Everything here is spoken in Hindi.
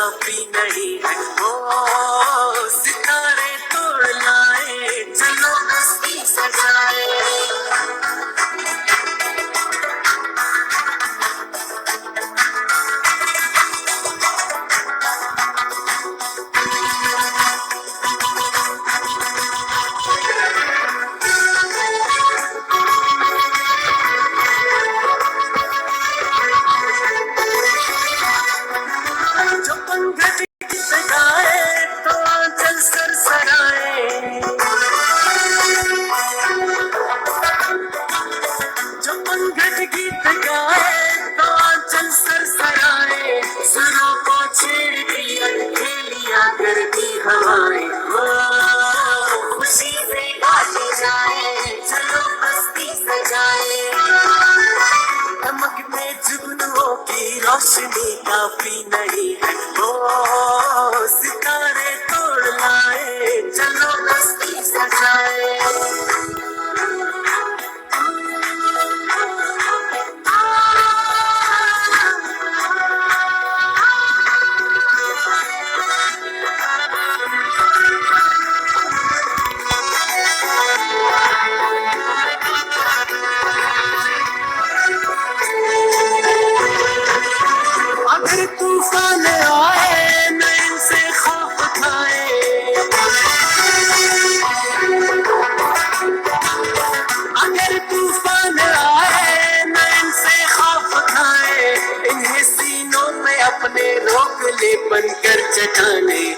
काफी नहीं है। ओ सितारे तोड़ लाए, चलो बस्ती सजाए। जो पंखड़ी गाए तो आंचल सरसराए, जो पंखड़ी गीत गाए तो आंचल सरसराए। सुरों को छेड़ दिया, खेलिया करती हवाएं। ओ खुशी से गाते जाए, चलो बस्ती सजाए। चमकते जुगनुओं की रोशनी काफी नहीं है। ओ सितारे तोड़ लाए, चलो बस्ती सजाए। अगर तूफान आए न इनसे खौफ खाए, अगर तूफान आए न इनसे खौफ खाए। इन्हें सीनों में अपने रोक ले बनकर चटाने।